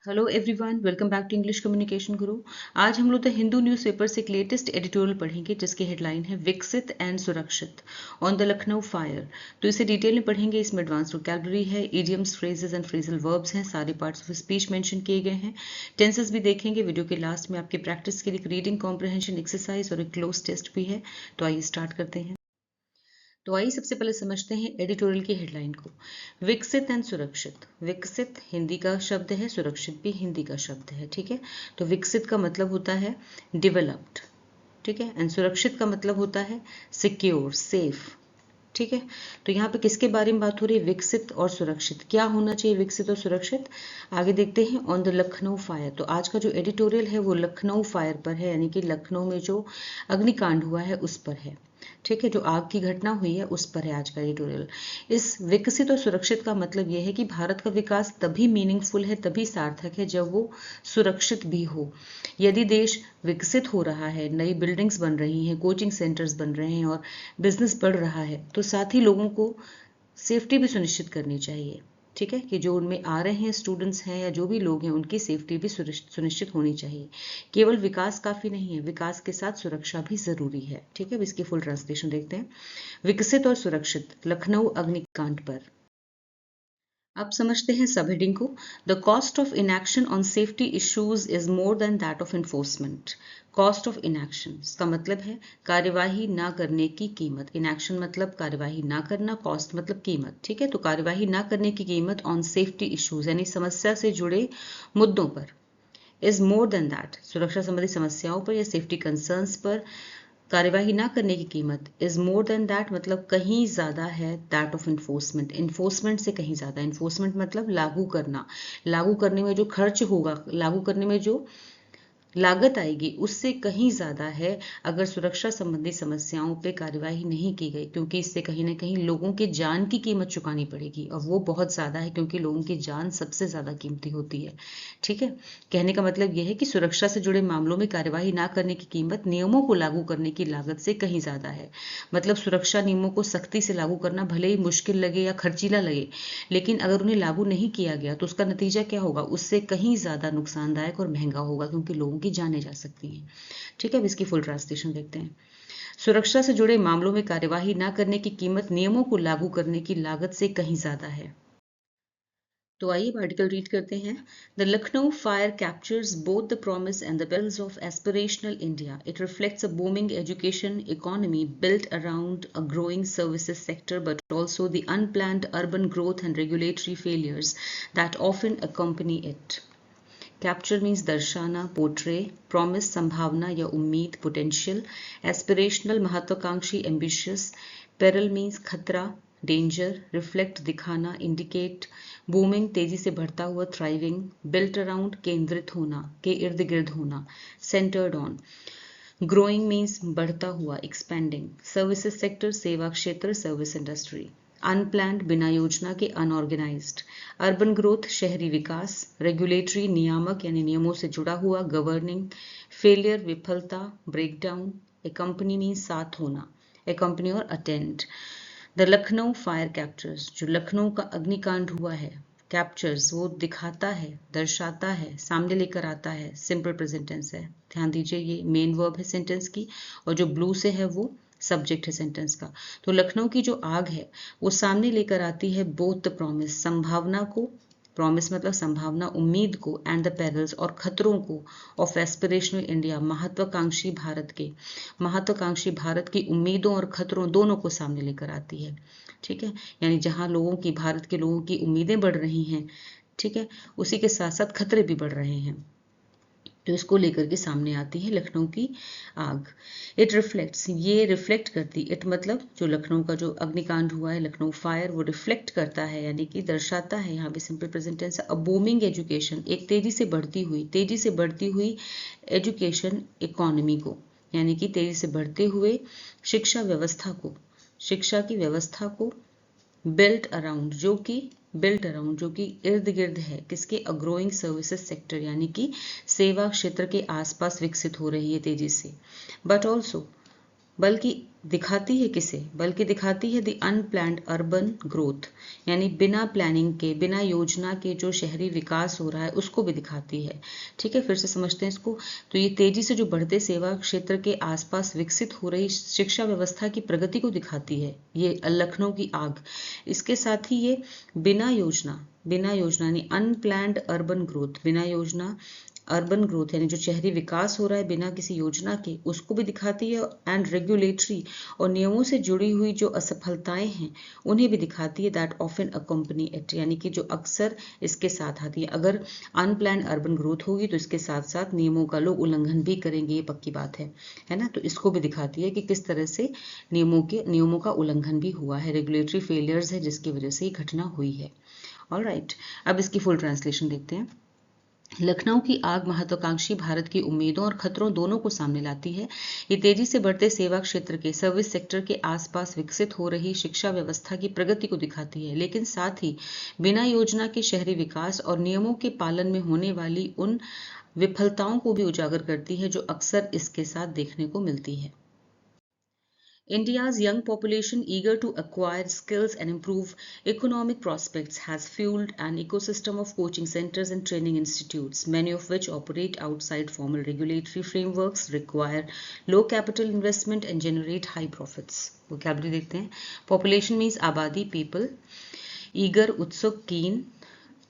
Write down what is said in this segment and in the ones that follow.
Hello everyone, welcome back to English communication guru. आज हम लोग द हिंदू न्यूज़पेपर से एक लेटेस्ट एडिटोरियल पढ़ेंगे जिसकी हेडलाइन है विकसित एंड सुरक्षित ऑन द लखनऊ फायर। तो इसे डिटेल में पढ़ेंगे। इसमें एडवांस वोकैबुलरी है, idioms, phrases and phrasal verbs हैं, सारे पार्ट्स ऑफ स्पीच मेंशन किए गए हैं, टेंसेस भी देखेंगे। वीडियो के लास्ट में आपकी प्रैक्टिस के लिए एक रीडिंग कॉम्प्रिहेंशन एक्सरसाइज और एक क्लोज टेस्ट भी है। तो आइए स्टार्ट करते हैं। तो आइए सबसे पहले समझते हैं एडिटोरियल की हेडलाइन को। विकसित एंड सुरक्षित। विकसित हिंदी का शब्द है, सुरक्षित भी हिंदी का शब्द है। ठीक है, तो विकसित का मतलब होता है डेवलप्ड, ठीक है, एंड सुरक्षित का मतलब होता है सिक्योर, सेफ। ठीक है, तो यहाँ पे किसके बारे में बात हो रही है? विकसित और सुरक्षित। क्या होना चाहिए विकसित और सुरक्षित? आगे देखते हैं। ऑन द लखनऊ फायर, तो आज का जो एडिटोरियल है वो लखनऊ फायर पर है, यानी कि लखनऊ में जो अग्निकांड हुआ है उस पर है। ठीक है, जो आग की घटना हुई है उस पर है आज का एडिटोरियल। इस विकसित और सुरक्षित का मतलब यह है कि भारत का विकास तभी मीनिंगफुल है, तभी सार्थक है जब वो सुरक्षित भी हो। यदि देश विकसित हो रहा है, नई बिल्डिंग्स बन रही हैं, कोचिंग सेंटर्स बन रहे हैं और बिजनेस बढ़ रहा है, तो साथ ही लोगों को सेफ्टी भी सुनिश्चित करनी चाहिए। ठीक है, कि जो उनमें आ रहे हैं स्टूडेंट्स हैं या जो भी लोग हैं उनकी सेफ्टी भी सुनिश्चित होनी चाहिए। केवल विकास काफी नहीं है, विकास के साथ सुरक्षा भी जरूरी है। ठीक है, अब इसकी फुल ट्रांसलेशन देखते हैं। विकसित और सुरक्षित, लखनऊ अग्निकांड पर। अब समझते हैं सब हेडिंग को। The cost of inaction on safety issues is more than that of enforcement. Cost of inaction इसका मतलब है कार्यवाही ना करने की कीमत। इनएक्शन मतलब कार्यवाही ना करना, कॉस्ट मतलब कीमत। ठीक है, तो कार्यवाही ना करने की कीमत ऑन सेफ्टी इश्यूज यानी समस्या से जुड़े मुद्दों पर, इज मोर देन दैट सुरक्षा संबंधी समस्याओं पर या सेफ्टी कंसर्न्स पर कार्यवाही ना करने की कीमत इज मोर देन दैट मतलब कहीं ज्यादा है दैट ऑफ इन्फोर्समेंट। इन्फोर्समेंट से कहीं ज्यादा। इन्फोर्समेंट मतलब लागू करना, लागू करने में जो खर्च होगा, लागू करने में जो लागत आएगी उससे कहीं ज्यादा है अगर सुरक्षा संबंधी समस्याओं पे कार्यवाही नहीं की गई, क्योंकि इससे कहीं ना कहीं लोगों की जान की कीमत चुकानी पड़ेगी और वो बहुत ज्यादा है, क्योंकि लोगों की जान सबसे ज्यादा कीमती होती है। ठीक है, कहने का मतलब यह है कि सुरक्षा से जुड़े मामलों में कार्यवाही ना करने की कीमत नियमों को लागू करने की लागत से कहीं ज्यादा है। मतलब सुरक्षा नियमों को सख्ती से लागू करना भले ही मुश्किल लगे या खर्चीला लगे, लेकिन अगर उन्हें लागू नहीं किया गया तो उसका नतीजा क्या होगा? उससे कहीं ज्यादा नुकसानदायक और महंगा होगा, क्योंकि लोगों की जानें जा सकती हैं। ठीक है, अब इसकी फुल ट्रांसलेशन देखते हैं। सुरक्षा से जुड़े मामलों में कार्यवाही न करने की कीमत नियमों को लागू करने की लागत से कहीं ज्यादा है। तो आइए आर्टिकल रीड करते हैं। The Lucknow fire captures both the promise and the perils of aspirational India. It reflects a booming education economy built around a growing services sector, but also the unplanned urban growth and regulatory failures that often accompany it. Capture means दर्शाना, portray, promise संभावना या उम्मीद, potential, aspirational महत्वाकांक्षी ambitious, पेरल means खतरा, danger, reflect दिखाना, indicate, booming तेजी से बढ़ता हुआ, थ्राइविंग, बिल्ट अराउंड केंद्रित होना, के इर्द गिर्द होना, सेंटर्ड ऑन, ग्रोइंग मीन्स बढ़ता हुआ, एक्सपेंडिंग, सर्विसेज सेक्टर सेवा क्षेत्र, सर्विस इंडस्ट्री, अनप्लैंड बिना योजना के, अनऑर्गेनाइज्ड, अर्बन ग्रोथ शहरी विकास, रेगुलेटरी नियामक यानी नियमों से जुड़ा हुआ, गवर्निंग, फेलियर विफलता, ब्रेकडाउन, ए कंपनी मीन्स साथ होना, ए कंपनी और attend. The Lucknow fire captures, जो लखनऊ का अग्निकांड हुआ है, कैप्चर्स वो दिखाता है, दर्शाता है, सामने लेकर आता है, सिंपल प्रेजेंट टेंस है। ध्यान दीजिए, ये मेन वर्ब है सेंटेंस की और जो ब्लू से है वो सब्जेक्ट है सेंटेंस का। तो लखनऊ की जो आग है वो सामने लेकर आती है बोथ द प्रॉमिस संभावना को, प्रॉमिस मतलब संभावना, उम्मीद को, एंड द पेरल्स और खतरों को, ऑफ एस्पिरेशनल इंडिया महत्वाकांक्षी भारत के, महत्वाकांक्षी भारत की उम्मीदों और खतरों दोनों को सामने लेकर आती है। ठीक है, यानी जहां लोगों की, भारत के लोगों की उम्मीदें बढ़ रही हैं, ठीक है, उसी के साथ साथ खतरे भी बढ़ रहे हैं, तो इसको लेकर के सामने आती है लखनऊ की आग। इट रिफ्लेक्ट्स, ये रिफ्लेक्ट करती, इट मतलब जो लखनऊ का जो अग्निकांड हुआ है, लखनऊ फायर, वो रिफ्लेक्ट करता है यानी कि दर्शाता है, यहाँ पे सिंपल प्रेजेंट टेंस है, अ बूमिंग एजुकेशन, एक तेजी से बढ़ती हुई एजुकेशन इकोनॉमी को, यानी कि तेजी से बढ़ते हुए शिक्षा व्यवस्था को, शिक्षा की व्यवस्था को, बिल्ट अराउंड जो कि इर्द गिर्द है किसके, अ ग्रोइंग सर्विसेज सेक्टर यानी कि सेवा क्षेत्र के आसपास विकसित हो रही है तेजी से, बट ऑल्सो दिखाती है किसे, बल्कि दिखाती है द अनप्लैन्ड अर्बन ग्रोथ, यानी बिना प्लानिंग के, बिना योजना के जो शहरी विकास हो रहा है उसको भी दिखाती है। ठीक है, फिर से समझते हैं इसको। तो ये तेजी से जो बढ़ते सेवा क्षेत्र के आसपास विकसित हो रही शिक्षा व्यवस्था की प्रगति को दिखाती है, ये लखनऊ की आग। इसके साथ ही ये बिना योजना यानी अनप्लैन्ड अर्बन ग्रोथ, बिना योजना अर्बन ग्रोथ यानी जो शहरी विकास हो रहा है बिना किसी योजना के, उसको भी दिखाती है। एंड रेगुलेटरी और नियमों से जुड़ी हुई जो असफलताएं हैं उन्हें भी दिखाती है। दैट ऑफन अकम्पनी इट, यानी कि जो अक्सर इसके साथ आती है। अगर अनप्लान अर्बन ग्रोथ होगी तो इसके साथ साथ नियमों का लोग उल्लंघन भी करेंगे, ये पक्की बात है ना। तो इसको भी दिखाती है कि किस तरह से नियमों का उल्लंघन भी हुआ है, रेगुलेटरी फेलियर्स है जिसकी वजह से ये घटना हुई है। ऑलराइट, अब इसकी फुल ट्रांसलेशन देखते हैं। लखनऊ की आग महत्वाकांक्षी भारत की उम्मीदों और खतरों दोनों को सामने लाती है। ये तेजी से बढ़ते सेवा क्षेत्र के, सर्विस सेक्टर के आसपास विकसित हो रही शिक्षा व्यवस्था की प्रगति को दिखाती है, लेकिन साथ ही बिना योजना के शहरी विकास और नियमों के पालन में होने वाली उन विफलताओं को भी उजागर करती है जो अक्सर इसके साथ देखने को मिलती है। India's young population, eager to acquire skills and improve economic prospects, has fueled an ecosystem of coaching centers and training institutes, many of which operate outside formal regulatory frameworks, require low capital investment, and generate high profits. Vocabulary देखते हैं. Population means आबादी, people. Eager, उत्सुक, keen.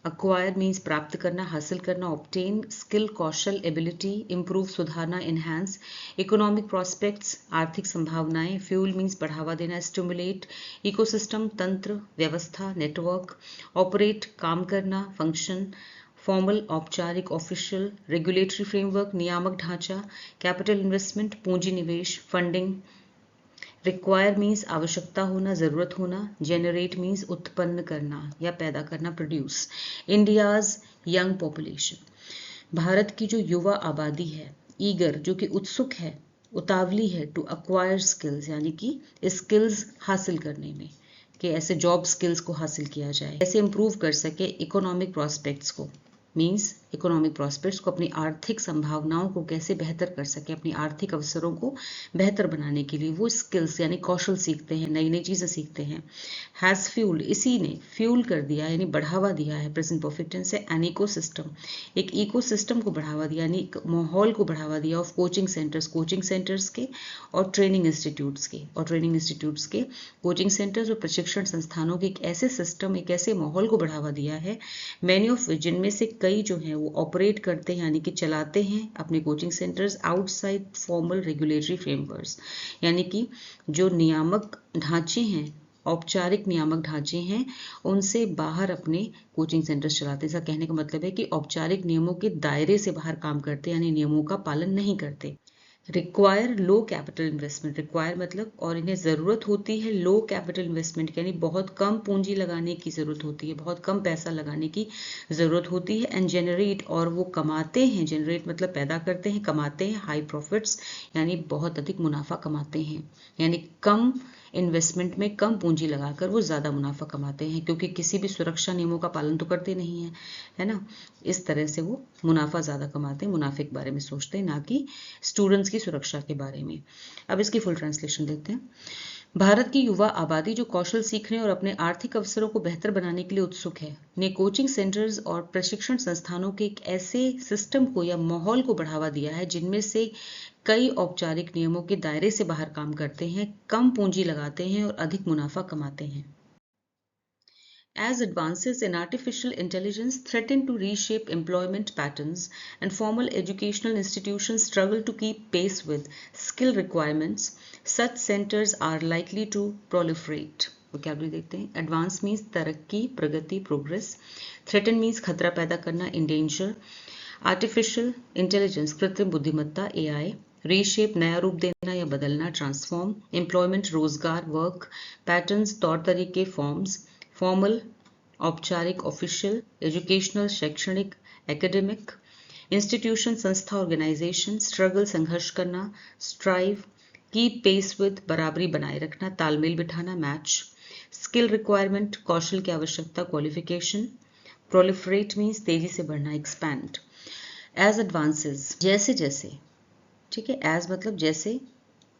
Acquire means प्राप्त करना, हासिल करना, obtain, skill, कौशल, ability, improve, सुधारना, enhance, economic prospects, आर्थिक संभावनाएं, fuel means बढ़ावा देना, stimulate, ecosystem, तंत्र, व्यवस्था, network, operate, काम करना, function, फॉर्मल, औपचारिक, ऑफिशियल, रेगुलेटरी फ्रेमवर्क, नियामक ढांचा, कैपिटल इन्वेस्टमेंट, पूंजी निवेश, फंडिंग। रिक्वायर मीन्स आवश्यकता होना, जरूरत होना। जेनरेट मीन्स उत्पन्न करना या पैदा करना, produce. India's young population, Bharat की जो युवा आबादी है। ईगर, जो कि उत्सुक है, उतावली है। टू अक्वायर स्किल्स, यानी कि स्किल्स हासिल करने में, कि ऐसे जॉब स्किल्स को हासिल किया जाए, कैसे इंप्रूव कर सके इकोनॉमिक प्रोस्पेक्ट्स को, मीन्स इकोनॉमिक प्रॉस्पेक्ट्स को, अपनी आर्थिक संभावनाओं को कैसे बेहतर कर सके, अपनी आर्थिक अवसरों को बेहतर बनाने के लिए वो स्किल्स यानी कौशल सीखते हैं, नई नई चीज़ें सीखते हैं। हैज़ फ्यूल्ड, इसी ने फ्यूल कर दिया यानी बढ़ावा दिया है, प्रेजेंट परफेक्ट टेंस है। एन इकोसिस्टम, एक इकोसिस्टम को बढ़ावा दिया यानी एक माहौल को बढ़ावा दिया। ऑफ कोचिंग सेंटर्स के और ट्रेनिंग इंस्टीट्यूट्स के, कोचिंग सेंटर्स और प्रशिक्षण संस्थानों के एक ऐसे सिस्टम, एक ऐसे माहौल को बढ़ावा दिया है। मैनी ऑफ विच, जिनमें से कई जो हैं वो ऑपरेट करते हैं यानी कि चलाते हैं अपने coaching centres outside formal regulatory frameworks, यानी कि जो नियामक ढांचे हैं, औपचारिक नियामक ढांचे हैं, उनसे बाहर अपने कोचिंग सेंटर्स चलाते हैं। इसका कहने का मतलब है कि औपचारिक नियमों के दायरे से बाहर काम करते हैं, यानी नियमों का पालन नहीं करते। रिक्वायर लो कैपिटल इन्वेस्टमेंट, रिक्वायर मतलब और इन्हें ज़रूरत होती है लो कैपिटल इन्वेस्टमेंट, यानी बहुत कम पूंजी लगाने की ज़रूरत होती है, बहुत कम पैसा लगाने की ज़रूरत होती है। एंड जनरेट, और वो कमाते हैं, जनरेट मतलब पैदा करते हैं, कमाते हैं, हाई प्रॉफिट्स यानी बहुत अधिक मुनाफा कमाते हैं, यानी कम इन्वेस्टमेंट में कम पूंजी लगाकर वो ज़्यादा मुनाफा कमाते हैं, क्योंकि किसी भी सुरक्षा नियमों का पालन तो करते नहीं हैं, है ना। इस तरह से वो मुनाफा ज़्यादा कमाते हैं, मुनाफे के बारे में सोचते हैं, ना कि स्टूडेंट्स की सुरक्षा के बारे में। अब इसकी फुल ट्रांसलेशन देखते हैं। भारत की युवा आबादी जो कौशल सीखने और अपने आर्थिक अवसरों को बेहतर बनाने के लिए उत्सुक है, ने कोचिंग सेंटर्स और प्रशिक्षण संस्थानों के एक ऐसे सिस्टम को या माहौल को बढ़ावा दिया है जिनमें से कई औपचारिक नियमों के दायरे से बाहर काम करते हैं, कम पूंजी लगाते हैं और अधिक मुनाफा कमाते हैं। As advances in artificial intelligence threaten to reshape employment patterns and formal educational institutions struggle to keep pace with skill requirements, such centers are likely to proliferate. Vocabulary देखते हैं. Advance means तरक्की, प्रगति, progress. Threaten means खतरा पैदा करना, endanger. Artificial intelligence कृत्रिम बुद्धिमत्ता, AI. Reshape नया रूप देना या बदलना, ट्रांसफॉर्म. एम्प्लॉयमेंट रोजगार, वर्क. पैटर्न्स तौर तरीके, फॉर्म्स. फॉर्मल औपचारिक, ऑफिशियल. एजुकेशनल शैक्षणिक, एकेडमिक. इंस्टीट्यूशन संस्था, ऑर्गेनाइजेशन. स्ट्रगल संघर्ष करना, स्ट्राइव. कीप पेस विद बराबरी बनाए रखना, तालमेल बिठाना, मैच. स्किल रिक्वायरमेंट कौशल की आवश्यकता, क्वालिफिकेशन. प्रोलिफरेट मीन्स तेजी से बढ़ना, एक्सपैंड. एज एडवांसेस जैसे जैसे, ठीक है, एज मतलब जैसे,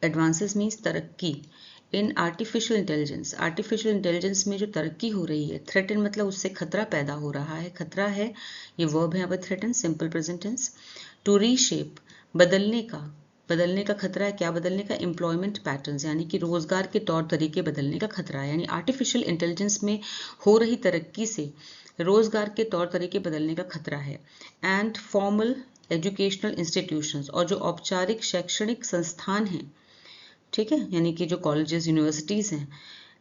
एडवांसेस मीन्स तरक्की इन आर्टिफिशियल इंटेलिजेंस में जो तरक्की हो रही है, थ्रेटन मतलब उससे खतरा पैदा हो रहा है, खतरा है, ये वर्ब है यहाँ पर threaten, simple present tense. To reshape बदलने का खतरा है, क्या बदलने का, एम्प्लॉयमेंट पैटर्न्स यानी कि रोजगार के तौर तरीके बदलने का खतरा है, यानी आर्टिफिशियल इंटेलिजेंस में हो रही तरक्की से रोजगार के तौर तरीके बदलने का खतरा है। एंड फॉर्मल एजुकेशनल इंस्टीट्यूशंस, और जो औपचारिक शैक्षणिक संस्थान हैं, ठीक है, यानी कि जो कॉलेजेस यूनिवर्सिटीज हैं,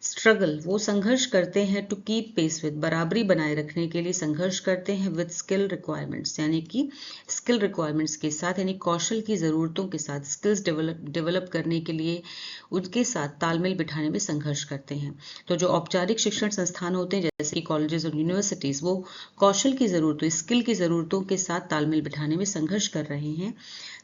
स्ट्रगल वो संघर्ष करते हैं, टू कीप पेस विद बराबरी बनाए रखने के लिए संघर्ष करते हैं, विद स्किल रिक्वायरमेंट्स यानी कि स्किल रिक्वायरमेंट्स के साथ, यानी कौशल की ज़रूरतों के साथ, स्किल्स डेवलप करने के लिए उनके साथ तालमेल बिठाने में संघर्ष करते हैं। तो जो औपचारिक शिक्षण संस्थान होते हैं जैसे कि कॉलेजेस और यूनिवर्सिटीज़, वो कौशल की ज़रूरतों, स्किल की ज़रूरतों के साथ तालमेल बिठाने में संघर्ष कर रहे हैं।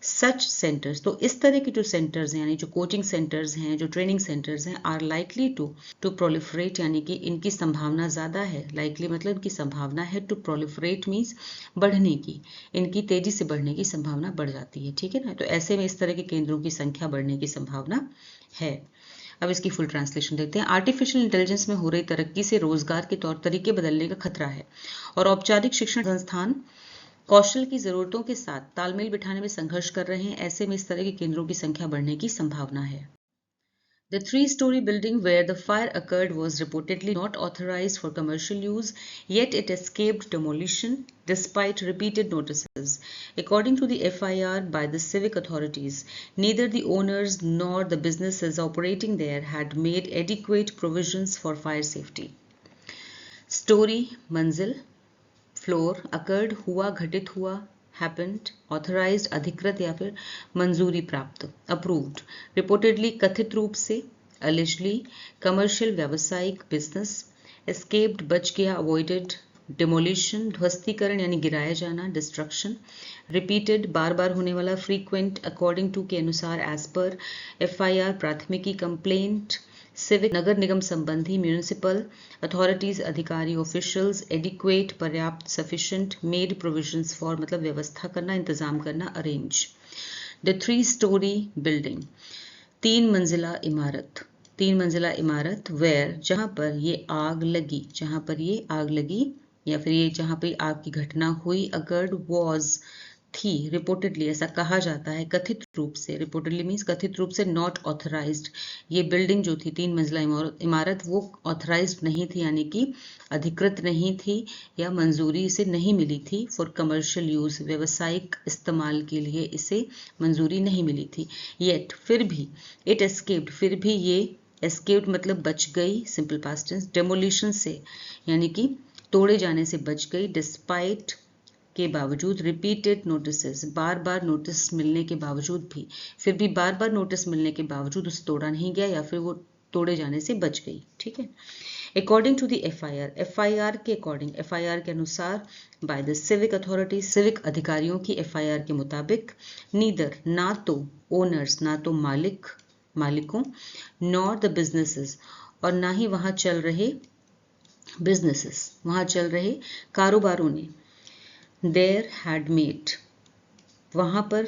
सच सेंटर्स, तो इस तरह के जो सेंटर्स हैं, यानी जो कोचिंग सेंटर्स हैं, जो ट्रेनिंग सेंटर्स हैं, आर लाइकली टू प्रोलिफरेट, यानी कि इनकी संभावना ज़्यादा है, लाइकली मतलब इनकी संभावना है, टू प्रोलिफरेट मीन्स बढ़ने की, इनकी तेजी से बढ़ने की संभावना बढ़ जाती है, ठीक है ना। तो ऐसे में इस तरह के केंद्रों की संख्या बढ़ने की संभावना है। अब इसकी फुल ट्रांसलेशन देखते हैं। आर्टिफिशियल इंटेलिजेंस में हो रही तरक्की से रोजगार के तौर तरीके बदलने का खतरा है और औपचारिक शिक्षण संस्थान कौशल की जरूरतों के साथ तालमेल बिठाने में संघर्ष कर रहे हैं। ऐसे में इस तरह के केंद्रों की संख्या बढ़ने की संभावना है। The three-story building where the fire occurred was reportedly not authorized for commercial use, yet it escaped demolition despite repeated notices. According to the FIR by the civic authorities, neither the owners nor the businesses operating there had made adequate provisions for fire safety. Story, मंजिल, floor, occurred हुआ, घटित हुआ, happened, authorised अधिकृत या फिर मंजूरी प्राप्त, approved, reportedly कथित रूप से, अलिजली, कमर्शियल व्यावसायिक बिजनेस, एस्केप्ड बच गया, अवॉइडेड, डिमोलिशन ध्वस्तीकरण यानी गिराया जाना, डिस्ट्रक्शन, रिपीटेड बार बार होने वाला, फ्रीक्वेंट अकॉर्डिंग टू के अनुसार, एज पर, FIR प्राथमिकी, कंप्लेंट, सिविक नगर निगम संबंधी, म्यूनिसिपल अथॉरिटीज अधिकारी, ऑफिशियल्स, एडिक्वेट पर्याप्त, सफिशिएंट, मेड प्रोविजंस फॉर मतलब व्यवस्था करना, इंतजाम करना, अरेंज। द 3-story बिल्डिंग, 3 मंजिला इमारत, वेयर जहां पर ये आग लगी या फिर ये जहां पर आग की घटना हुई, अकर्ड वॉज थी, रिपोर्टेडली ऐसा कहा जाता है, कथित रूप से, रिपोर्टेडली मीन्स कथित रूप से, नॉट ऑथराइज्ड, ये बिल्डिंग जो थी 3 मंजिला इमारत वो ऑथराइज्ड नहीं थी, यानी कि अधिकृत नहीं थी या मंजूरी इसे नहीं मिली थी, फॉर कमर्शियल यूज व्यवसायिक इस्तेमाल के लिए इसे मंजूरी नहीं मिली थी, येट फिर भी, इट एस्केप्ड फिर भी ये, एस्केप्ड मतलब बच गई, सिंपल पास्ट टेंस, डेमोलिशन से यानी कि तोड़े जाने से बच गई, डिस्पाइट के बावजूद, रिपीटेड नोटिस बार बार नोटिस मिलने के बावजूद भी, फिर भी बार बार नोटिस मिलने के बावजूद उसे तोड़ा नहीं गया या फिर वो तोड़े जाने से बच गई, ठीक है। अकॉर्डिंग टू द FIR के अकॉर्डिंग, FIR के अनुसार, by the civic authority civic अधिकारियों की FIR के मुताबिक, नीदर ना तो ओनर्स ना तो मालिकों, नॉर द बिजनेसेस और ना ही वहां चल रहे कारोबारों ने, देयर हैड मेड वहां पर,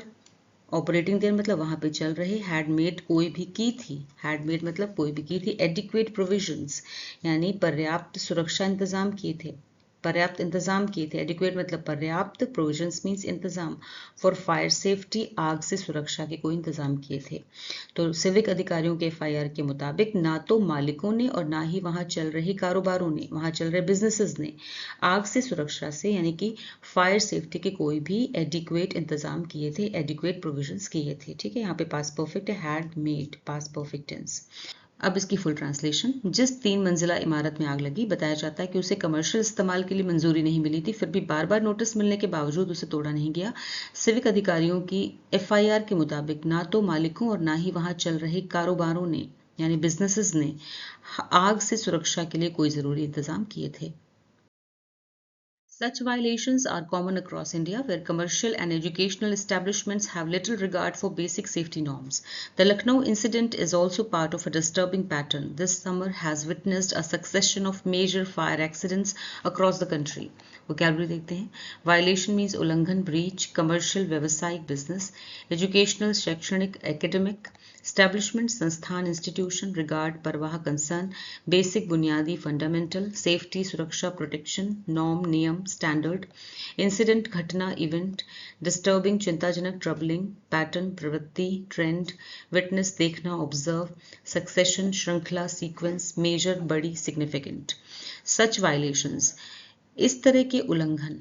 ऑपरेटिंग देयर मतलब वहां पे चल रहे, हैड मेड कोई भी की थी, हैड मेड मतलब कोई भी की थी, एडिक्वेट प्रोविजंस यानी पर्याप्त सुरक्षा इंतजाम किए थे, एडिक्वेट मतलब पर्याप्त, प्रोविजंस मीन्स इंतजाम, फॉर फायर सेफ्टी आग से सुरक्षा के कोई इंतजाम किए थे। तो सिविक अधिकारियों के FIR के मुताबिक ना तो मालिकों ने और ना ही वहां चल रहे कारोबारों ने, वहां चल रहे बिजनेसेस ने आग से सुरक्षा से यानी कि फायर सेफ्टी के कोई भी एडिक्वेट इंतजाम किए थे, एडिक्वेट प्रोविजंस किए थे, ठीक है। यहाँ पे पास्ट परफेक्ट है, had made, past perfect tense. अब इसकी फुल ट्रांसलेशन, जिस 3 मंजिला इमारत में आग लगी बताया जाता है कि उसे कमर्शियल इस्तेमाल के लिए मंजूरी नहीं मिली थी, फिर भी बार बार नोटिस मिलने के बावजूद उसे तोड़ा नहीं गया। सिविक अधिकारियों की FIR के मुताबिक ना तो मालिकों और ना ही वहां चल रहे कारोबारों ने यानी बिजनेसेस ने आग से सुरक्षा के लिए कोई जरूरी इंतजाम किए थे। Such violations are common across India, where commercial and educational establishments have little regard for basic safety norms. The Lucknow incident is also part of a disturbing pattern. This summer has witnessed a succession of major fire accidents across the country. Vocabulary देखते हैं. Violation means उल्लंघन, breach, commercial, व्यावसायिक, business, educational, शैक्षणिक, academic, Establishment, संस्थान, institution, regard, परवाह, concern, basic, बुनियादी, fundamental, safety, सुरक्षा, protection, norm, नियम, standard, incident, घटना, event, disturbing, चिंताजनक, troubling, pattern, प्रवृत्ति, trend, witness, देखना, observe, succession, श्रृंखला, sequence, major, बड़ी, significant. Such violations, इस तरह के उल्लंघन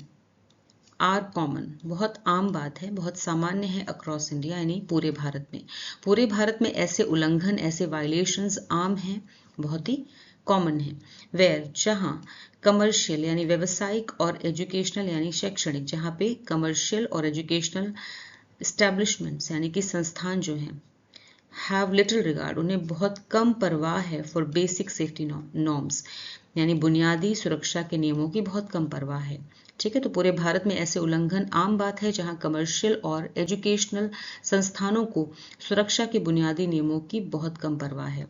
आर कॉमन, बहुत आम बात है, बहुत सामान्य है अक्रॉस इंडिया, यानी पूरे भारत में. पूरे भारत में ऐसे उल्लंघन, ऐसे वायलेशंस आम हैं, बहुत ही कॉमन है. वेयर, जहां कमर्शियल यानी व्यवसायिक और एजुकेशनल यानी शैक्षणिक, जहां पे कमर्शियल और एजुकेशनल एस्टैब्लिशमेंट्स यानी कि संस्थान जो हैं, हैव लिटिल रिगार्ड, उन्हें बहुत कम परवाह है फॉर बेसिक सेफ्टी नॉर्म्स, यानी बुनियादी सुरक्षा के नियमों की बहुत कम परवाह है. ठीक है, तो पूरे भारत में ऐसे उल्लंघन आम बात है जहां कमर्शियल और एजुकेशनल संस्थानों को सुरक्षा के बुनियादी नियमों की बहुत कम परवाह है.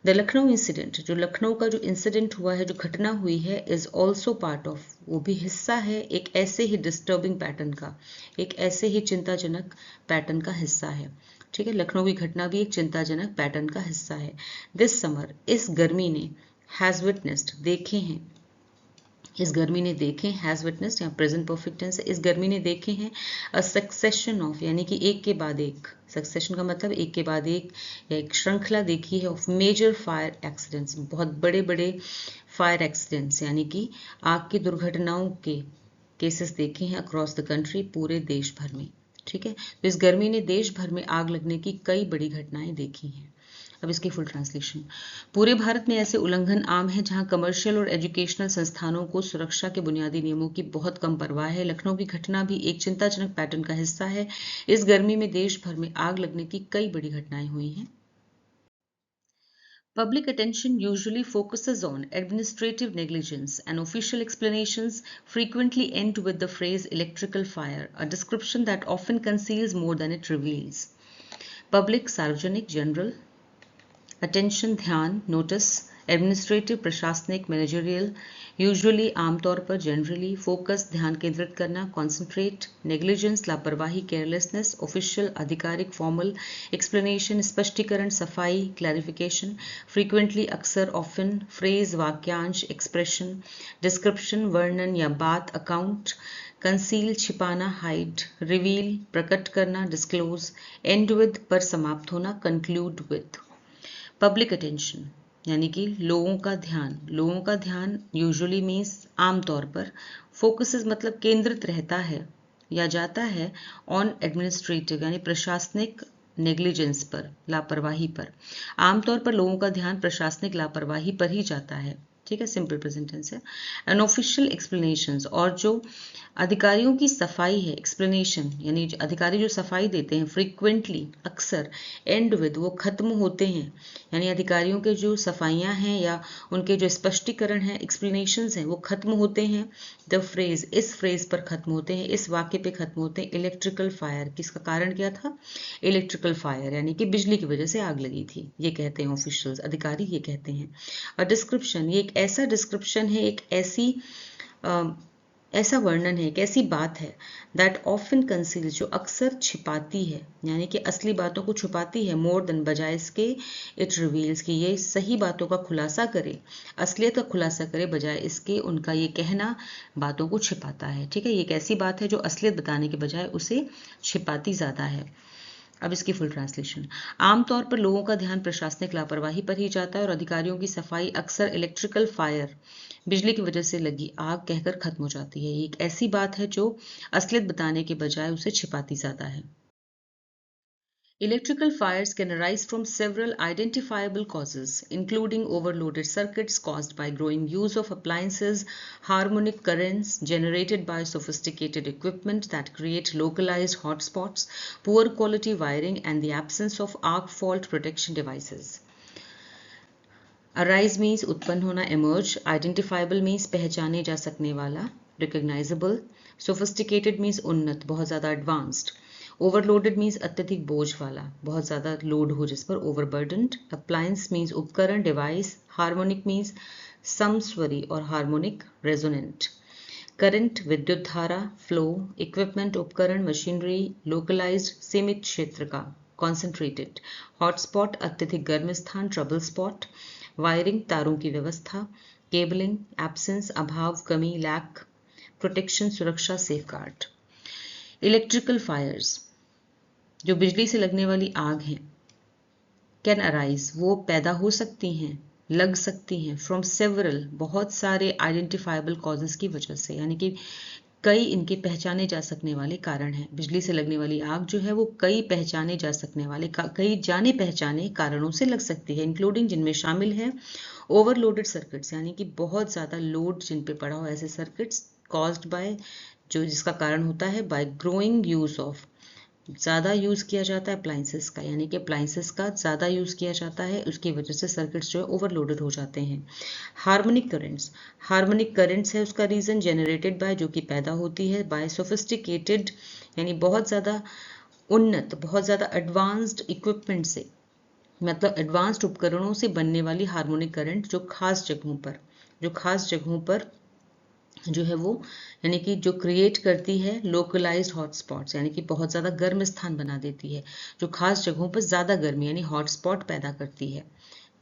द लखनऊ इंसिडेंट, जो लखनऊ का जो इंसिडेंट हुआ है, जो घटना हुई है, इज ऑल्सो पार्ट ऑफ, वो भी हिस्सा है एक ऐसे ही डिस्टर्बिंग पैटर्न का, एक ऐसे ही चिंताजनक पैटर्न का हिस्सा है. ठीक है, लखनऊ की घटना भी एक चिंताजनक पैटर्न का हिस्सा है. दिस समर, इस गर्मी ने, हैज विटनेस्ड, देखे हैं, इस गर्मी ने देखे, हैज विटनेस्ड या प्रेजेंट परफेक्ट टेंस है, इस गर्मी ने देखे हैं, अ सक्सेशन ऑफ, यानी कि एक के बाद एक, सक्सेशन का मतलब एक के बाद एक, या एक श्रृंखला देखी है, ऑफ मेजर फायर एक्सीडेंट्स, बहुत बड़े बड़े फायर एक्सीडेंट्स यानी कि आग की दुर्घटनाओं के केसेस देखे हैं अक्रॉस द कंट्री, पूरे देश भर में. ठीक है, तो इस गर्मी ने देश भर में आग लगने की कई बड़ी घटनाएं देखी हैं. अब इसकी फुल ट्रांसलेशन, पूरे भारत में ऐसे उल्लंघन आम हैं जहां कमर्शियल और एजुकेशनल संस्थानों को सुरक्षा के बुनियादी नियमों की बहुत कम परवाह है. लखनऊ की घटना भी एक चिंताजनक पैटर्न का हिस्सा है. इस गर्मी में देश भर में आग लगने की कई बड़ी घटनाएं हुई हैं. Public attention usually focuses on administrative negligence, and official explanations frequently end with the phrase electrical fire, a description that often conceals more than it reveals. Public, सार्वजनिक, general, attention, ध्यान, notice, administrative, प्रशासनिक, managerial, usually, आमतौर पर, generally, focus, ध्यान केंद्रित करना, concentrate, negligence, लापरवाही, carelessness, official, आधिकारिक, formal, explanation, स्पष्टीकरण, सफाई, clarification, frequently, अक्सर, often, phrase, वाक्यांश, expression, description, वर्णन या बात, account, conceal, छिपाना, hide, reveal, प्रकट करना, disclose, end with, पर समाप्त होना, conclude with. पब्लिक अटेंशन यानी कि लोगों का ध्यान, लोगों का ध्यान यूजुअली मीन्स आमतौर पर, फोकसेस मतलब केंद्रित रहता है या जाता है, ऑन एडमिनिस्ट्रेटिव यानी प्रशासनिक नेग्लिजेंस पर, लापरवाही पर. आमतौर पर लोगों का ध्यान प्रशासनिक लापरवाही पर ही जाता है. ठीक है, सिंपल प्रेजेंट टेंस है. एन ऑफिशियल एक्सप्लेनेशंस, और जो अधिकारियों की सफाई है, एक्सप्लेनेशन यानी अधिकारी जो सफाई देते हैं, फ्रीक्वेंटली, अक्सर, एंड विद, वो खत्म होते हैं, यानी अधिकारियों के जो सफाइयां हैं या उनके जो स्पष्टीकरण हैं, एक्सप्लेनेशंस हैं, वो खत्म होते हैं द फ्रेज, इस फ्रेज पर खत्म होते हैं, इस वाक्य पे खत्म होते हैं, इलेक्ट्रिकल फायर, किसका कारण क्या था, इलेक्ट्रिकल फायर यानी कि बिजली की वजह से आग लगी थी, ये कहते हैं ऑफिशियल्स, अधिकारी ये कहते हैं. और डिस्क्रिप्शन, ये एक ऐसा डिस्क्रिप्शन है, एक ऐसा वर्णन है, एक ऐसी बात है, दैट ऑफन कंसील, जो अक्सर छिपाती है, यानी कि असली बातों को छुपाती है, मोर देन, बजाय इसके, इट रिवील्स, कि ये सही बातों का खुलासा करे, असलियत का खुलासा करे, बजाय इसके उनका ये कहना बातों को छिपाता है. ठीक है, ये एक ऐसी बात है जो असलियत बताने के बजाय उसे छिपाती ज्यादा है. अब इसकी फुल ट्रांसलेशन, आमतौर पर लोगों का ध्यान प्रशासनिक लापरवाही पर ही जाता है और अधिकारियों की सफाई अक्सर इलेक्ट्रिकल फायर, बिजली की वजह से लगी आग कहकर खत्म हो जाती है. ये एक ऐसी बात है जो असलियत बताने के बजाय उसे छिपाती ज्यादा है. Electrical fires can arise from several identifiable causes, including overloaded circuits caused by growing use of appliances, harmonic currents generated by sophisticated equipment that create localized hotspots, poor quality wiring, and the absence of arc fault protection devices. Arise means उत्पन्न होना, emerge, identifiable means पहचाने जा सकने वाला, recognizable, sophisticated means उन्नत, बहुत ज़्यादा advanced, overloaded means अत्यधिक बोझ वाला, बहुत ज़्यादा लोड हो जिस पर, ओवरबर्डन्ड, अप्लायंस मीन्स उपकरण, डिवाइस, हार्मोनिक मीन्स समस्वरी और हार्मोनिक, रेजोनेंट, करंट विद्युत धारा, फ्लो, इक्विपमेंट उपकरण, मशीनरी, लोकलाइज्ड सीमित क्षेत्र का, कॉन्सेंट्रेटेड, हॉटस्पॉट अत्यधिक गर्म स्थान, ट्रबल स्पॉट, वायरिंग तारों की व्यवस्था, केबलिंग एब्सेंस अभाव कमी लैक, प्रोटेक्शन सुरक्षा सेफगार्ड। इलेक्ट्रिकल फायर्स जो बिजली से लगने वाली आग है, कैन अराइज वो पैदा हो सकती हैं, लग सकती हैं फ्रॉम सेवरल बहुत सारे आइडेंटिफाइबल कॉजेज की वजह से, यानी कि कई इनके पहचाने जा सकने वाले कारण हैं। बिजली से लगने वाली आग जो है वो कई पहचाने जा सकने वाले कई जाने पहचाने कारणों से लग सकती है, इंक्लूडिंग जिनमें शामिल है ओवरलोडेड सर्किट्स, यानी कि बहुत ज़्यादा लोड जिन पे पड़ा हो ऐसे सर्किट्स, कॉज्ड बाय जो जिसका कारण होता है बाय ग्रोइंग यूज ऑफ, ज़्यादा यूज़ किया जाता है अप्लाइंसेस का, यानी कि अप्लाइंसेस का ज़्यादा यूज़ किया जाता है, उसकी वजह से सर्किट्स जो है ओवरलोडेड हो जाते हैं। हार्मोनिक करंट्स है उसका रीज़न, जनरेटेड बाय जो कि पैदा होती है बाय सोफिस्टिकेटेड, यानी बहुत ज़्यादा उन्नत, बहुत ज़्यादा एडवांस्ड इक्विपमेंट से, मतलब एडवांस्ड उपकरणों से बनने वाली हार्मोनिक करंट जो खास जगहों पर जो है वो, यानी कि जो क्रिएट करती है लोकलाइज्ड हॉटस्पॉट्स, यानी कि बहुत ज़्यादा गर्म स्थान बना देती है, जो खास जगहों पर ज़्यादा गर्मी यानी हॉटस्पॉट पैदा करती है।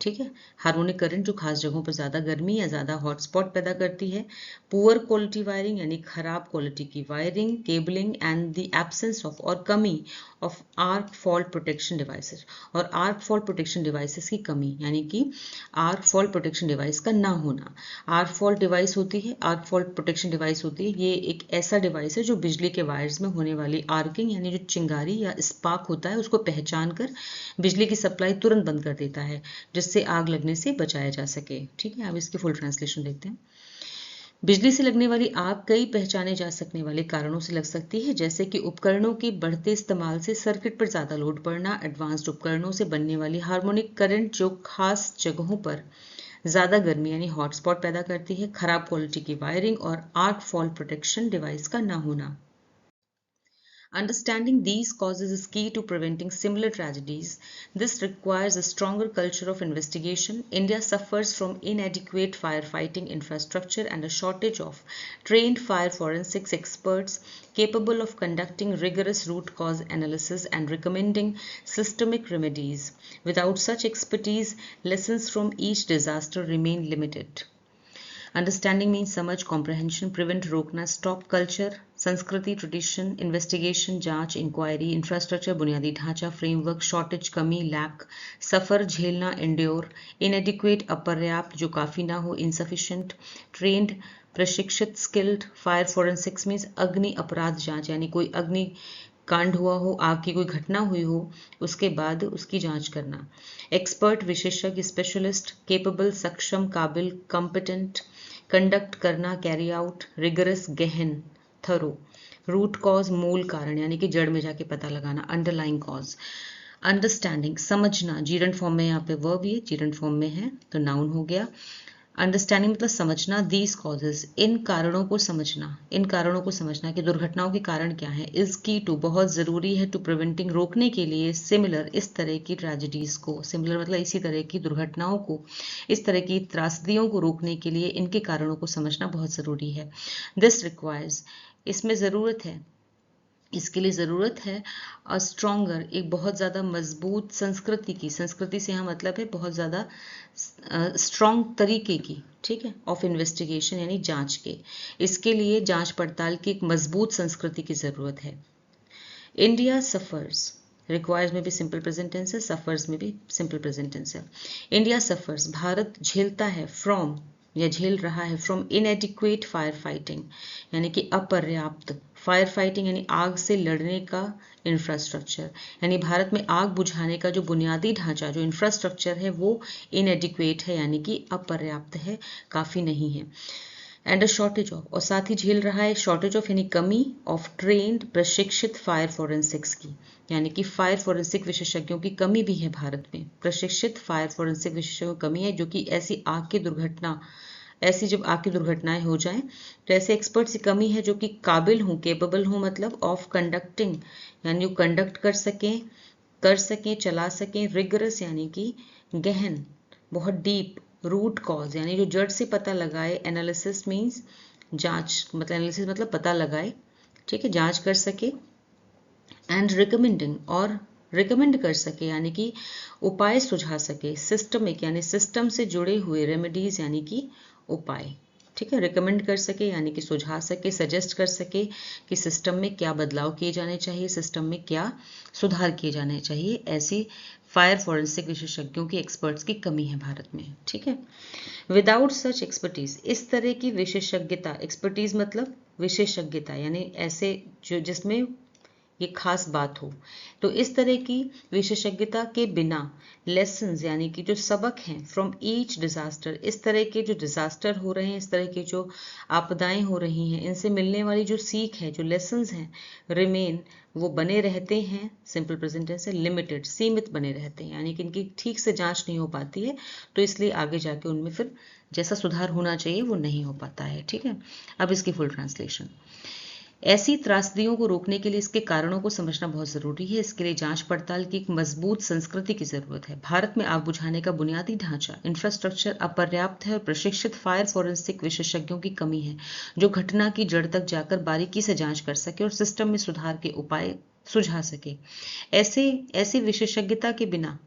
ठीक है, हार्मोनिक करंट जो खास जगहों पर ज़्यादा गर्मी या ज़्यादा हॉटस्पॉट पैदा करती है। पुअर क्वालिटी वायरिंग यानी खराब क्वालिटी की wiring, cabling and the absence of और कमी of arc fault protection devices, और आर्क फॉल्ट प्रोटेक्शन डिवाइसेस की कमी, यानी कि आर्क फॉल्ट प्रोटेक्शन डिवाइस का ना होना। आर्क फॉल्ट प्रोटेक्शन डिवाइस होती है, ये एक ऐसा डिवाइस है जो बिजली के वायर्स में होने वाली आर्किंग यानी जो चिंगारी या स्पार्क होता है उसको पहचान कर बिजली की सप्लाई तुरंत बंद कर देता है, जिससे आग लगने से बचाया जा सके। ठीक है, अब इसकी फुल ट्रांसलेशन देखते हैं। बिजली से लगने वाली आग कई पहचाने जा सकने वाले कारणों से लग सकती है, जैसे कि उपकरणों के बढ़ते इस्तेमाल से सर्किट पर ज़्यादा लोड पड़ना, एडवांस्ड उपकरणों से बनने वाली हार्मोनिक करंट जो खास जगहों पर ज़्यादा गर्मी यानी हॉटस्पॉट पैदा करती है, खराब क्वालिटी की वायरिंग और आर्क फॉल्ट प्रोटेक्शन डिवाइस का ना होना। Understanding these causes is key to preventing similar tragedies. This requires a stronger culture of investigation. India suffers from inadequate firefighting infrastructure and a shortage of trained fire forensics experts capable of conducting rigorous root cause analysis and recommending systemic remedies. Without such expertise, lessons from each disaster remain limited. Understanding means समझ, comprehension, prevent रोकना, stop culture, संस्कृति tradition, investigation जांच, inquiry, infrastructure बुनियादी ढांचा, framework, shortage कमी lack, सफ़र झेलना endure, इनएडिक्वेट अपर्याप्त जो काफ़ी ना हो इनसफिशिएंट, ट्रेंड प्रशिक्षित स्किल्ड, फायर फोरेंसिक्स मीन्स अग्नि अपराध जांच यानी कोई अग्नि कांड हुआ हो, आग की कोई घटना हुई हो, उसके बाद उसकी जांच करना, एक्सपर्ट विशेषज्ञ स्पेशलिस्ट, केपेबल सक्षम काबिल कॉम्पिटेंट, कंडक्ट करना कैरी आउट, रिगरस गहन थरो, रूट कॉज मूल कारण यानी कि जड़ में जाके पता लगाना, अंडरलाइंग कॉज, अंडरस्टैंडिंग समझना, जीरंड फॉर्म में यहाँ पे वर्ब ये जीरंड फॉर्म में है तो नाउन हो गया। अंडरस्टैंडिंग मतलब समझना, दीज कॉजेज इन कारणों को समझना कि दुर्घटनाओं के कारण क्या है, इज की टू बहुत ज़रूरी है, टू प्रिवेंटिंग रोकने के लिए, सिमिलर इस तरह की ट्रेजेडीज़ को, सिमिलर मतलब इसी तरह की दुर्घटनाओं को, इस तरह की त्रासदियों को रोकने के लिए इनके कारणों को समझना बहुत ज़रूरी है। दिस रिक्वायर्स इसमें ज़रूरत है, इसके लिए ज़रूरत है और स्ट्रॉन्गर एक बहुत ज़्यादा मजबूत संस्कृति की, संस्कृति से यहाँ मतलब है बहुत ज़्यादा स्ट्रॉन्ग तरीके की, ठीक है, ऑफ इन्वेस्टिगेशन यानी जांच के, इसके लिए जांच पड़ताल की एक मजबूत संस्कृति की ज़रूरत है। इंडिया सफ़र्स, रिक्वायर्स में भी सिंपल प्रेजेंट टेंस है, सफ़र्स में भी सिंपल प्रेजेंट टेंस है। इंडिया सफ़र्स भारत झेलता है, फ्रॉम या झेल रहा है, फ्रॉम इनएडिक्वेट फायर फाइटिंग यानी कि अपर्याप्त, फायर फाइटिंग यानी आग से लड़ने का इंफ्रास्ट्रक्चर, यानी भारत में आग बुझाने का जो बुनियादी ढांचा जो इंफ्रास्ट्रक्चर है वो इनएडिक्वेट है यानी कि अपर्याप्त है, काफ़ी नहीं है। एंड अ शॉर्टेज ऑफ, और साथ ही झेल रहा है शॉर्टेज ऑफ यानी कमी ऑफ ट्रेंड प्रशिक्षित फायर फोरेंसिक्स की, यानी कि फायर फोरेंसिक विशेषज्ञों की कमी भी है भारत में, प्रशिक्षित फायर फोरेंसिक विशेषज्ञों की कमी है जो कि ऐसी जब आग की दुर्घटनाएं हो जाएं तो ऐसे एक्सपर्ट्स की कमी है जो कि काबिल हों, केपेबल हों, मतलब ऑफ कंडक्टिंग यानी वो कंडक्ट कर सकें चला सकें, रिगरस यानी कि गहन बहुत डीप, रूट कॉज यानी जो जड़ से पता लगाए, एनालिसिस मीन्स जांच, मतलब एनालिसिस मतलब पता लगाए, ठीक है, जांच कर सके, एंड रिकमेंडिंग और रिकमेंड कर सके यानी कि उपाय सुझा सके, सिस्टमिक यानी सिस्टम से जुड़े हुए, रेमेडीज यानी कि उपाय, ठीक है। रिकमेंड कर सके यानी कि सुझा सके, सजेस्ट कर सके कि सिस्टम में क्या बदलाव किए जाने चाहिए, सिस्टम में क्या सुधार किए जाने चाहिए। ऐसी फायर फॉरेंसिक विशेषज्ञों की, एक्सपर्ट्स की कमी है भारत में, ठीक है। विदाउट सच एक्सपर्टीज, इस तरह की विशेषज्ञता, एक्सपर्टीज मतलब विशेषज्ञता यानी ऐसे जो जिसमें ये खास बात हो, तो इस तरह की विशेषज्ञता के बिना लेसन्स यानी कि जो सबक हैं फ्रॉम ईच डिजास्टर, इस तरह के जो डिजास्टर हो रहे हैं, इस तरह की जो आपदाएं हो रही हैं, इनसे मिलने वाली जो सीख है, जो लेसन्स हैं, रिमेन वो बने रहते हैं, सिंपल प्रेजेंट टेंस है, लिमिटेड सीमित बने रहते हैं, यानी कि इनकी ठीक से जांच नहीं हो पाती है, तो इसलिए आगे जाके उनमें फिर जैसा सुधार होना चाहिए वो नहीं हो पाता है, ठीक है। अब इसकी फुल ट्रांसलेशन, ऐसी त्रासदियों को रोकने के लिए इसके कारणों को समझना बहुत जरूरी है। इसके लिए जांच पड़ताल की एक मजबूत संस्कृति की जरूरत है। भारत में आग बुझाने का बुनियादी ढांचा, इंफ्रास्ट्रक्चर अपर्याप्त है और प्रशिक्षित फायर फॉरेंसिक विशेषज्ञों की कमी है जो घटना की जड़ तक जाकर बारीकी से जांच कर सके और सिस्टम में सुधार के उपाय सुझा सके। ऐसी विशेषज्ञता के बिना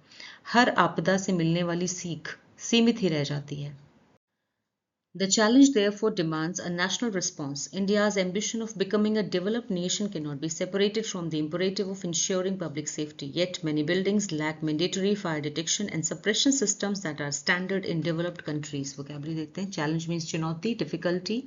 हर आपदा से मिलने वाली सीख सीमित ही रह जाती है। The challenge therefore demands a national response. India's ambition of becoming a developed nation cannot be separated from the imperative of ensuring public safety. Yet many buildings lack mandatory fire detection and suppression systems that are standard in developed countries. Vocabulary देखते हैं. Challenge means चुनौती, difficulty.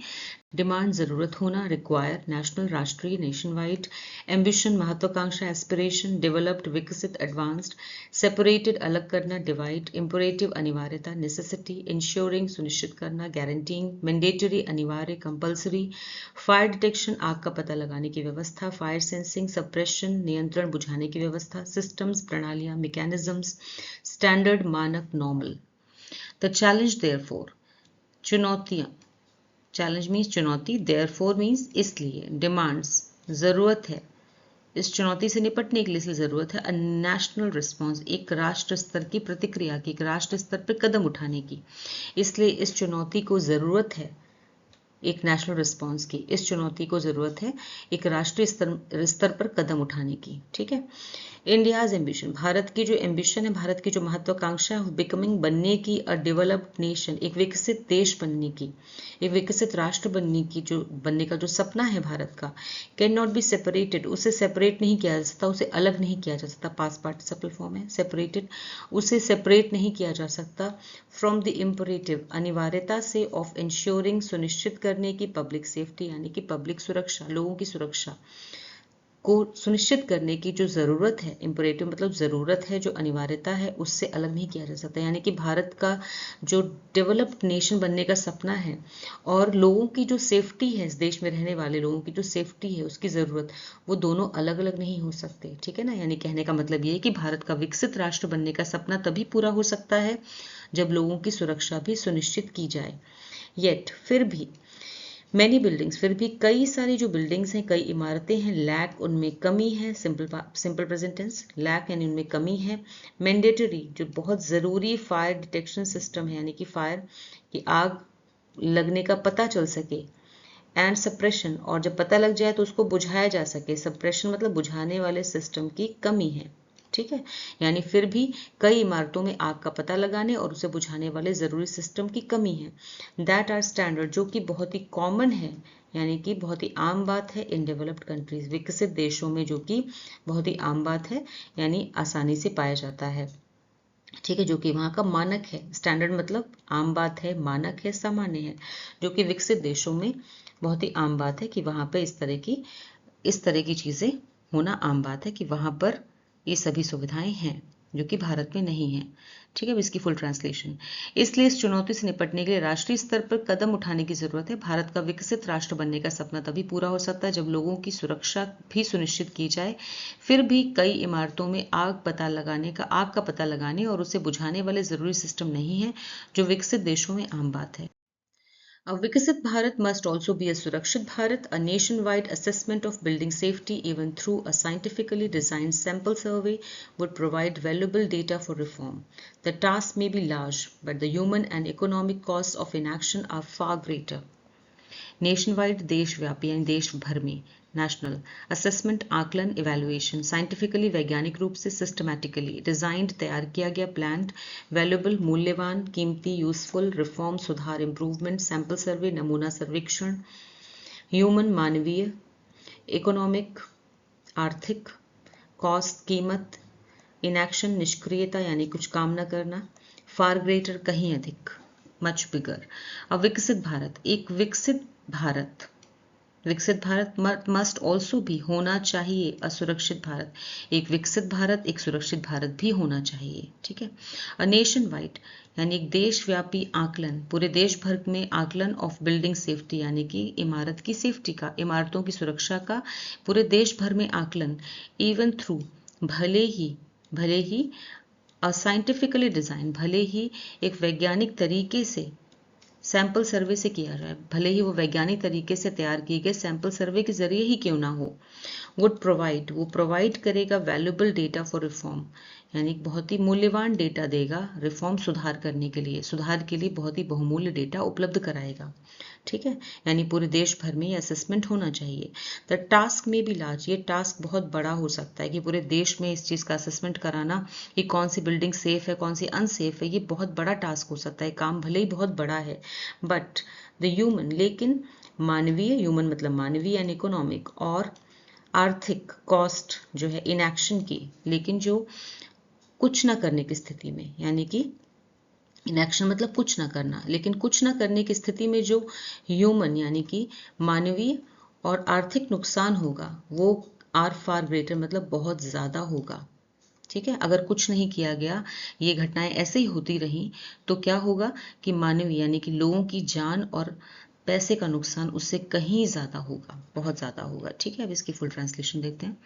Demand जरूरत होना, require national राष्ट्रीय nation wide, ambition महत्वाकांक्षा aspiration, developed विकसित advanced, separated अलग करना डिवाइड, इम्परेटिव अनिवार्यता नेसेसिटी, इंश्योरिंग सुनिश्चित करना, गारंटीइंग मैंडेटरी अनिवार्य कंपल्सरी, फायर डिटेक्शन आग का पता लगाने की व्यवस्था, फायर सेंसिंग सप्रेशन नियंत्रण बुझाने की व्यवस्था, सिस्टम्स प्रणालियां मैकेनिज्म्स, स्टैंडर्ड मानक नॉर्मल। द चैलेंज देयरफॉर चुनौतियां, चैलेंज मीन्स चुनौती, देयरफॉर मीन्स इसलिए, डिमांड्स जरूरत है, इस चुनौती से निपटने के लिए इसलिए जरूरत है, अ नेशनल रिस्पॉन्स एक राष्ट्र स्तर की प्रतिक्रिया की, एक राष्ट्र स्तर पर कदम उठाने की, इसलिए इस चुनौती को जरूरत है एक नेशनल रिस्पॉन्स की, इस चुनौती को जरूरत है एक राष्ट्रीय स्तर पर कदम उठाने की, ठीक है। इंडियाज एम्बिशन, भारत की जो एम्बिशन है, भारत की जो महत्वाकांक्षा है, बिकमिंग बनने की, अ डेवलप्ड नेशन एक विकसित देश बनने की, एक विकसित राष्ट्र बनने का जो सपना है भारत का, कैन नॉट बी सेपरेटेड उसे सेपरेट नहीं किया जा सकता, उसे अलग नहीं किया जा सकता, पास्ट पार्टिसिपल फॉर्म है सेपरेटेड, उसे सेपरेट नहीं किया जा सकता, फ्रॉम द इम्परेटिव अनिवार्यता से, ऑफ इंश्योरिंग सुनिश्चित करने की, पब्लिक सेफ्टी यानी कि पब्लिक सुरक्षा लोगों की सुरक्षा को सुनिश्चित करने की जो जरूरत है, इंपरेटिव मतलब जरूरत है, जो अनिवार्यता है उससे अलग नहीं किया जा सकता, यानी कि भारत का जो डेवलप्ड नेशन बनने का सपना है और लोगों की जो सेफ्टी है, इस देश में रहने वाले लोगों की जो सेफ्टी है उसकी जरूरत, वो दोनों अलग अलग नहीं हो सकते, ठीक है ना। यानी कहने का मतलब ये है कि भारत का विकसित राष्ट्र बनने का सपना तभी पूरा हो सकता है जब लोगों की सुरक्षा भी सुनिश्चित की जाए। येट फिर भी, मैनी बिल्डिंग्स फिर भी कई सारी जो बिल्डिंग्स हैं, कई इमारतें हैं, लैक उनमें कमी है, सिंपल प्रेजेंट टेंस, लैक यानी उनमें कमी है, मैंडेटरी जो बहुत ज़रूरी फायर डिटेक्शन सिस्टम है यानी कि फायर की आग लगने का पता चल सके, एंड सप्रेशन और जब पता लग जाए तो उसको बुझाया जा सके, सप्रेशन मतलब बुझाने वाले सिस्टम की कमी है, ठीक है। यानी फिर भी कई इमारतों में आग का पता लगाने और उसे बुझाने वाले जरूरी सिस्टम की कमी है, दैट आर स्टैंडर्ड जो कि बहुत ही कॉमन है यानी कि बहुत ही आम बात है, इन डेवलप्ड कंट्रीज विकसित देशों में जो कि बहुत ही आम बात है यानी आसानी से पाया जाता है, ठीक है, जो कि वहाँ का मानक है, स्टैंडर्ड मतलब आम बात है, मानक है, सामान्य है, जो कि विकसित देशों में बहुत ही आम बात है कि वहाँ पे इस तरह की चीज़ें होना आम बात है कि वहाँ पर ये सभी सुविधाएं हैं जो कि भारत में नहीं है, ठीक है। अब इसकी फुल ट्रांसलेशन, इसलिए इस चुनौती से निपटने के लिए राष्ट्रीय स्तर पर कदम उठाने की जरूरत है। भारत का विकसित राष्ट्र बनने का सपना तभी पूरा हो सकता है जब लोगों की सुरक्षा भी सुनिश्चित की जाए। फिर भी कई इमारतों में आग का पता लगाने और उसे बुझाने वाले जरूरी सिस्टम नहीं है जो विकसित देशों में आम बात है। A Viksit Bharat must also be a Surakshit Bharat, a nationwide assessment of building safety even through a scientifically designed sample survey would provide valuable data for reform. The task may be large, but the human and economic costs of inaction are far greater. Nation wide देशव्यापी यानी देश भर में national assessment आकलन evaluation scientifically वैज्ञानिक रूप से systematically designed तैयार किया गया प्लान्ड वैल्यूएबल मूल्यवान कीमती यूजफुल रिफॉर्म सुधार इम्प्रूवमेंट सैंपल सर्वे नमूना सर्वेक्षण ह्यूमन मानवीय इकोनॉमिक आर्थिक कॉस्ट कीमत इनएक्शन निष्क्रियता यानी कुछ काम न करना फार ग्रेटर कहीं अधिक मच बिगर। अब विकसित भारत एक विकसित भारत मस्ट ऑल्सो भी होना चाहिए असुरक्षित भारत एक विकसित भारत एक सुरक्षित भारत भी होना चाहिए। ठीक है। अ नेशन वाइड यानी एक देशव्यापी आकलन पूरे देश भर में आकलन ऑफ बिल्डिंग सेफ्टी यानी कि इमारत की सेफ्टी का इमारतों की सुरक्षा का पूरे देश भर में आकलन इवन थ्रू भले ही साइंटिफिकली डिजाइन भले ही एक वैज्ञानिक तरीके से सैंपल सर्वे से किया जाए भले ही वो वैज्ञानिक तरीके से तैयार किए गए सैंपल सर्वे के जरिए ही क्यों ना हो वो प्रोवाइड करेगा वैल्यूएबल डेटा फॉर रिफॉर्म यानी बहुत ही मूल्यवान डेटा देगा रिफॉर्म सुधार के लिए बहुत ही बहुमूल्य डेटा उपलब्ध कराएगा। ठीक है। यानी पूरे देश भर में ये असेसमेंट होना चाहिए। द टास्क में भी लार्ज ये टास्क बहुत बड़ा हो सकता है कि पूरे देश में इस चीज़ का असेसमेंट कराना कि कौन सी बिल्डिंग सेफ है कौन सी अनसेफ है ये बहुत बड़ा टास्क हो सकता है काम भले ही बहुत बड़ा है बट द ह्यूमन लेकिन मानवीय ह्यूमन मतलब मानवीय एंड इकोनॉमिक और आर्थिक कॉस्ट जो है इनएक्शन की लेकिन जो कुछ ना करने की स्थिति में यानी कि इनएक्शन मतलब कुछ ना करना लेकिन कुछ ना करने की स्थिति में जो ह्यूमन यानी कि मानवीय और आर्थिक नुकसान होगा वो आर फार ग्रेटर मतलब बहुत ज़्यादा होगा। ठीक है। अगर कुछ नहीं किया गया ये घटनाएं ऐसे ही होती रही तो क्या होगा कि मानवीय यानी कि लोगों की जान और पैसे का नुकसान उससे कहीं ज़्यादा होगा बहुत ज़्यादा होगा। ठीक है। अब इसकी फुल ट्रांसलेशन देखते हैं।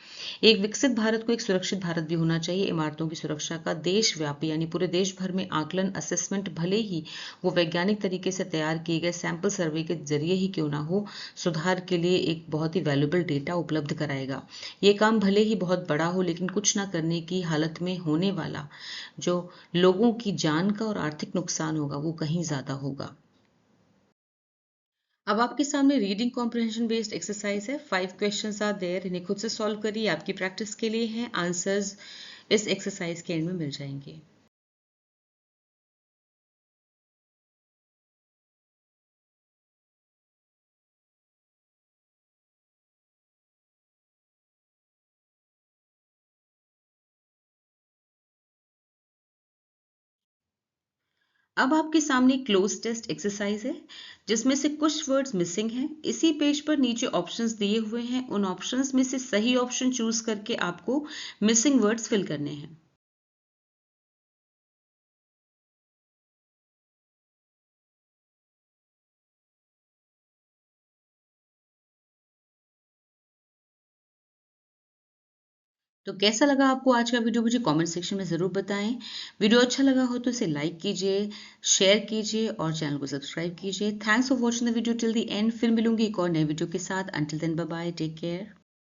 एक विकसित भारत को एक सुरक्षित भारत भी होना चाहिए इमारतों की सुरक्षा का देशव्यापी यानी पूरे देश भर में आकलन असेसमेंट भले ही वो वैज्ञानिक तरीके से तैयार किए गए सैंपल सर्वे के जरिए ही क्यों ना हो सुधार के लिए एक बहुत ही वैल्यूएबल डेटा उपलब्ध कराएगा। ये काम भले ही बहुत बड़ा हो लेकिन कुछ ना करने की हालत में होने वाला जो लोगों की जान का और आर्थिक नुकसान होगा वो कहीं ज़्यादा होगा। अब आपके सामने रीडिंग कॉम्प्रिहेंशन बेस्ड एक्सरसाइज है 5 क्वेश्चंस आर देयर इन्हें खुद से सॉल्व करिए आपकी प्रैक्टिस के लिए हैं आंसर्स इस एक्सरसाइज के एंड में मिल जाएंगे। अब आपके सामने क्लोज टेस्ट एक्सरसाइज है जिसमें से कुछ वर्ड्स मिसिंग हैं। इसी पेज पर नीचे ऑप्शंस दिए हुए हैं उन ऑप्शंस में से सही ऑप्शन चूज करके आपको मिसिंग वर्ड्स फिल करने हैं। तो कैसा लगा आपको आज का वीडियो मुझे कमेंट सेक्शन में ज़रूर बताएं। वीडियो अच्छा लगा हो तो इसे लाइक कीजिए शेयर कीजिए और चैनल को सब्सक्राइब कीजिए। Thanks for watching the video till the end. फिर मिलूंगी एक और नए वीडियो के साथ। Until then bye bye take care.